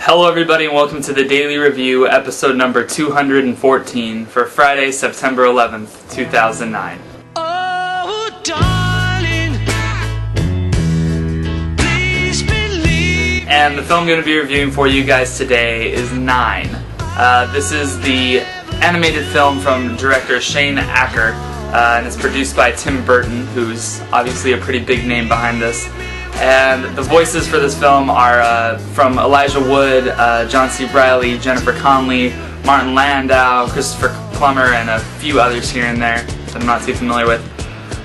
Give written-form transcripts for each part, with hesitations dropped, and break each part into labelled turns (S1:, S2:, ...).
S1: Hello everybody and welcome to the Daily Review, episode number 214 for Friday, September 11th, 2009.
S2: Oh, darling, please believe.
S1: And the film I'm going to be reviewing for you guys today is 9. This is the animated film from director Shane Acker, and it's produced by Tim Burton, who's obviously a pretty big name behind this. And the voices for this film are from Elijah Wood, John C. Reilly, Jennifer Connelly, Martin Landau, Christopher Plummer, and a few others here and there that I'm not too familiar with.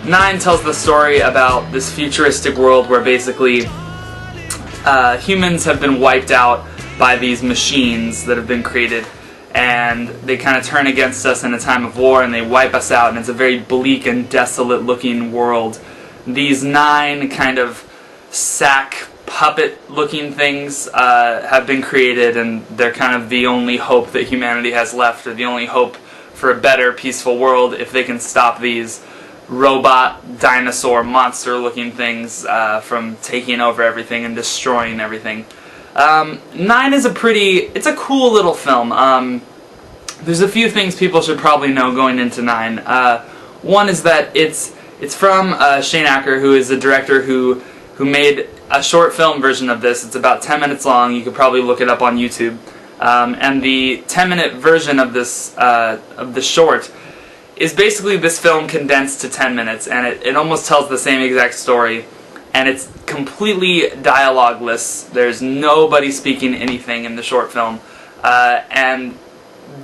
S1: 9 tells the story about this futuristic world where basically humans have been wiped out by these machines that have been created, and they kind of turn against us in a time of war and they wipe us out, and it's a very bleak and desolate looking world. These 9 kind of sack puppet looking things have been created, and they're kind of the only hope that humanity has left, or the only hope for a better peaceful world if they can stop these robot dinosaur monster looking things from taking over everything and destroying everything. 9 is it's a cool little film. There's a few things people should probably know going into 9. One is that it's from Shane Acker, who is a director who made a short film version of this. It's about 10 minutes long. You could probably look it up on YouTube. And the 10-minute version of this of the short is basically this film condensed to 10 minutes, and it almost tells the same exact story. And it's completely dialogueless. There's nobody speaking anything in the short film. And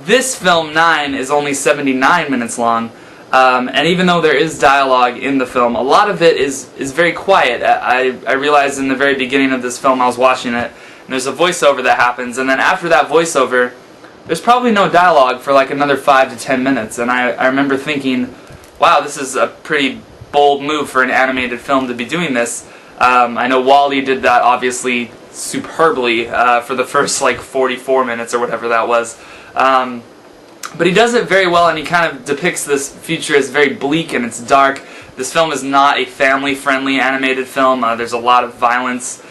S1: this film, 9, is only 79 minutes long. And even though there is dialogue in the film, a lot of it is very quiet. I realized in the very beginning of this film I was watching it, and there's a voiceover that happens, and then after that voiceover, there's probably no dialogue for like another 5 to 10 minutes, and I remember thinking, wow, this is a pretty bold move for an animated film to be doing this. I know WALL-E did that obviously superbly for the first like 44 minutes or whatever that was. But he does it very well, and he kind of depicts this future as very bleak and it's dark. This film is not a family-friendly animated film. There's a lot of violence.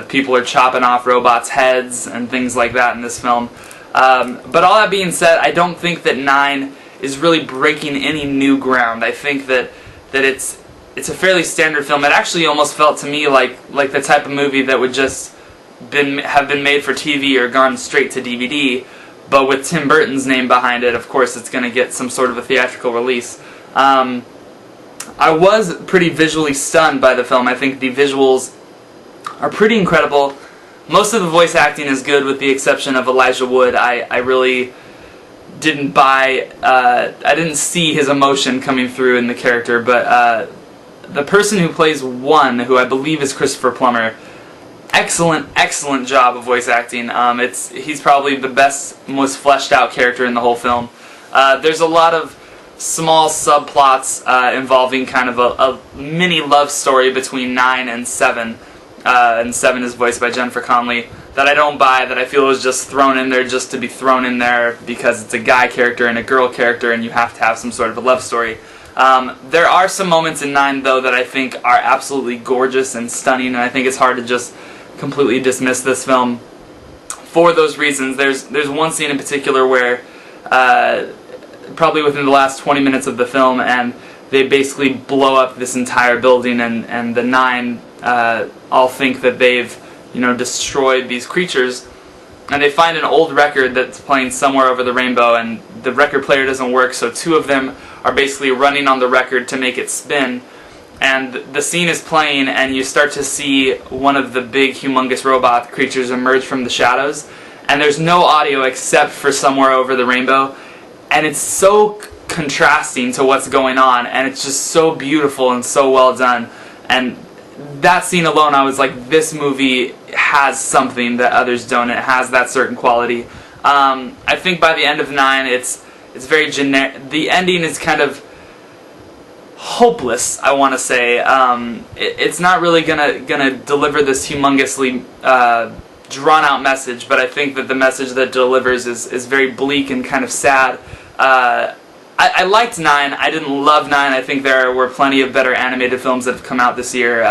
S1: People are chopping off robots' heads and things like that in this film. But all that being said, I don't think that 9 is really breaking any new ground. I think that it's a fairly standard film. It actually almost felt to me like the type of movie that would just have been made for TV or gone straight to DVD. But with Tim Burton's name behind it, of course it's going to get some sort of a theatrical release. I was pretty visually stunned by the film. I think the visuals are pretty incredible. Most of the voice acting is good with the exception of Elijah Wood. I really didn't buy, I didn't see his emotion coming through in the character, but the person who plays 1, who I believe is Christopher Plummer, excellent job of voice acting. He's probably the best, most fleshed out character in the whole film. There's a lot of small subplots involving kind of a mini love story between 9 and 7. And 7 is voiced by Jennifer Connelly, that I don't buy, that I feel was just thrown in there just to be thrown in there because it's a guy character and a girl character and you have to have some sort of a love story. There are some moments in 9 though that I think are absolutely gorgeous and stunning, and I think it's hard to just completely dismiss this film for those reasons. There's one scene in particular where probably within the last 20 minutes of the film, and they basically blow up this entire building, and the 9 all think that they've destroyed these creatures, and they find an old record that's playing Somewhere Over the Rainbow, and the record player doesn't work, so 2 of them are basically running on the record to make it spin. And the scene is playing, and you start to see one of the big, humongous robot creatures emerge from the shadows, and there's no audio except for Somewhere Over the Rainbow, and it's so contrasting to what's going on, and it's just so beautiful and so well done. And that scene alone, I was like, this movie has something that others don't. It has that certain quality. I think by the end of 9, it's very generic. The ending is kind of hopeless, I want to say. It's not really gonna deliver this humongously drawn out message, but I think that the message that it delivers is very bleak and kind of sad. I liked 9. I didn't love 9. I think there were plenty of better animated films that have come out this year.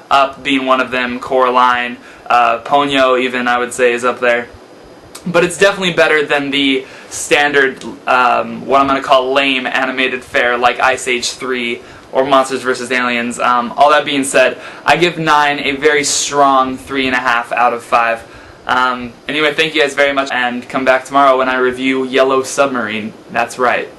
S1: Up being one of them, Coraline, Ponyo even, I would say, is up there. But it's definitely better than the standard, what I'm going to call lame animated fare like Ice Age 3 or Monsters vs. Aliens. All that being said, I give 9 a very strong 3.5 out of 5. Anyway, thank you guys very much, and come back tomorrow when I review Yellow Submarine. That's right.